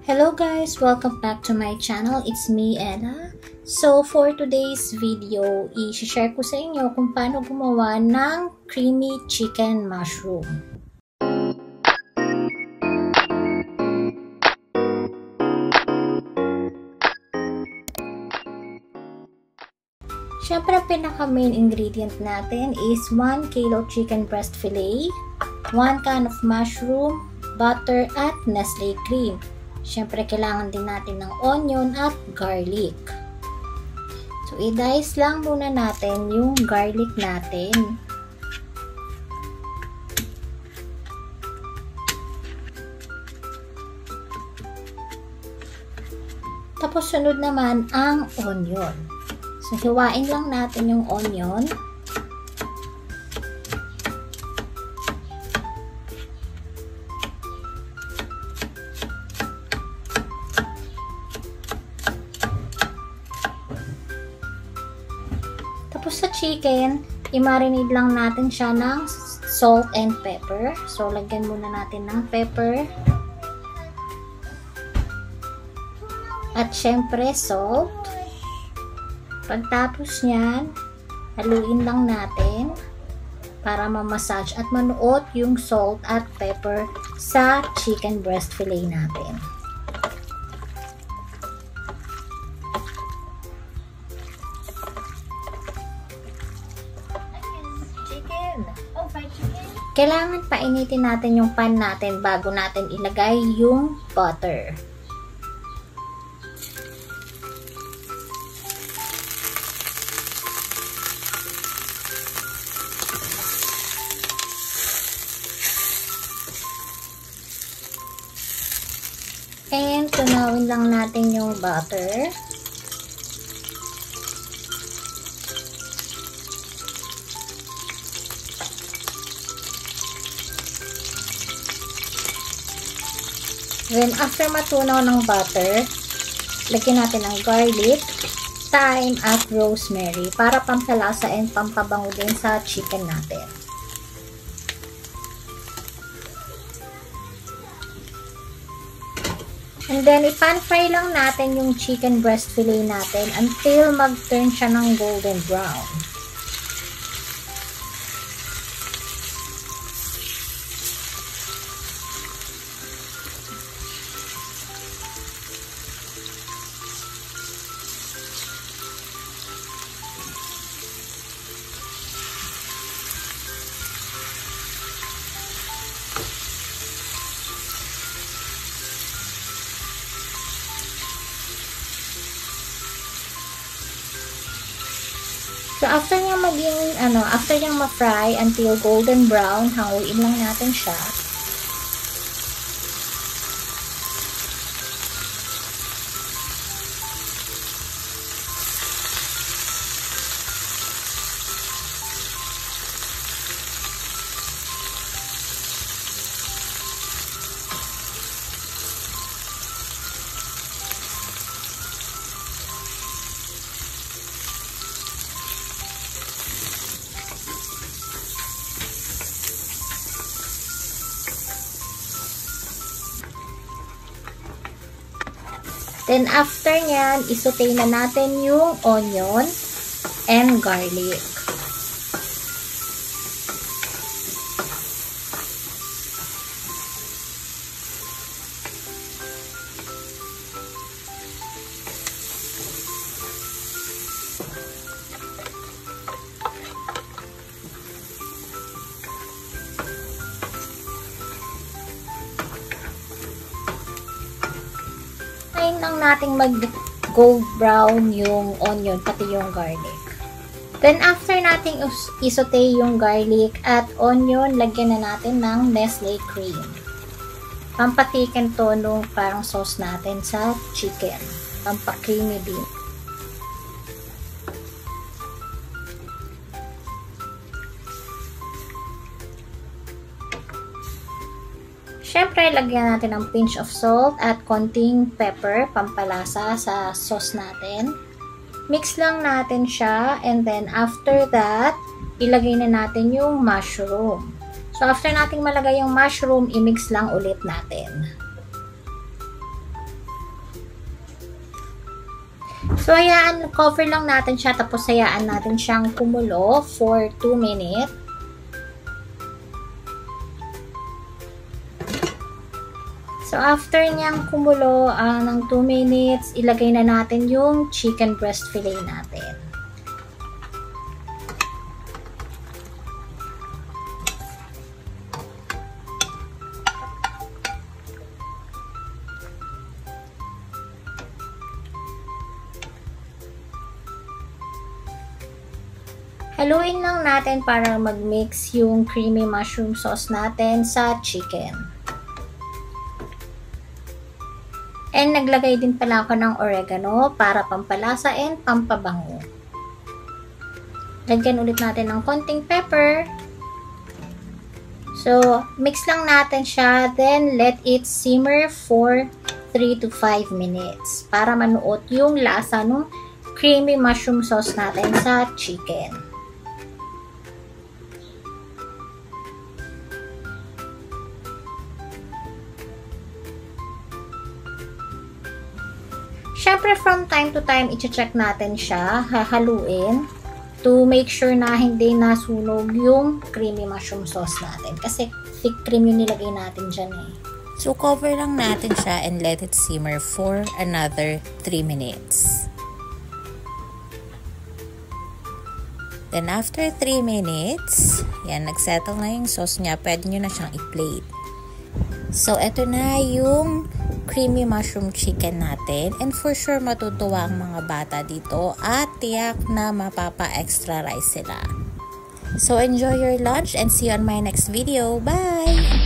Hello guys! Welcome back to my channel. It's me, Ella. So, for today's video, i-share ko sa inyo kung paano gumawa ng creamy chicken mushroom. Siyempre, pinaka main ingredient natin is 1 kilo chicken breast fillet, 1 can of mushroom, butter, at Nestle cream. Siyempre, kailangan din natin ng onion at garlic. So, i-dice lang muna natin yung garlic natin. Tapos, sunod naman ang onion. So, hiwain lang natin yung onion. Tapos sa chicken, i-marinate lang natin siya ng salt and pepper. So, lagyan muna natin ng pepper. At syempre, salt. Pagtapos niyan, haluin lang natin para ma-massage at manuot yung salt at pepper sa chicken breast fillet natin. Kailangan painitin natin yung pan natin bago natin ilagay yung butter. And tunawin lang natin yung butter. Then, after matunaw ng butter, lagyan natin ng garlic, thyme, at rosemary para pampalasa and pampabango din sa chicken natin. And then, i-pan-fry lang natin yung chicken breast fillet natin until mag-turn siya ng golden brown. So, after niyang ma-fry until golden brown, hanguin lang natin siya. Then, after nyan, isaute na natin yung onion and garlic. Lang nating mag-gold brown yung onion, pati yung garlic. Then, after nating isaute yung garlic at onion, lagyan na natin ng Nestle cream. Pampatikin to nung parang sauce natin sa chicken. Pampa-creamy din. Siyempre, lagyan natin ng pinch of salt at konting pepper, pampalasa sa sauce natin. Mix lang natin siya, and then after that, ilagay na natin yung mushroom. So, after nating malagay yung mushroom, i-mix lang ulit natin. So, cover lang natin siya, tapos hayaan natin siyang kumulo for 2 minutes. So, after niyang kumulo ng 2 minutes, ilagay na natin yung chicken breast fillet natin. Haluin lang natin para mag-mix yung creamy mushroom sauce natin sa chicken. And naglagay din pala ako ng oregano para pampalasa and pampabango. Lagyan ulit natin ng konting pepper. So, mix lang natin siya. Then, let it simmer for 3 to 5 minutes para manuot yung lasa ng creamy mushroom sauce natin sa chicken. Siyempre, from time to time, i-check natin siya, hahaluin, to make sure na hindi nasunog yung creamy mushroom sauce natin. Kasi thick cream yung nilagay natin dyan eh. So, cover lang natin siya and let it simmer for another 3 minutes. Then, after 3 minutes, yan, nagsettle na yung sauce niya. Pwede nyo na siyang i-plate. So, eto na yung creamy mushroom chicken natin. And for sure, matutuwa ang mga bata dito. At tiyak na mapapa-extra rice sila. So, enjoy your lunch and see you on my next video. Bye!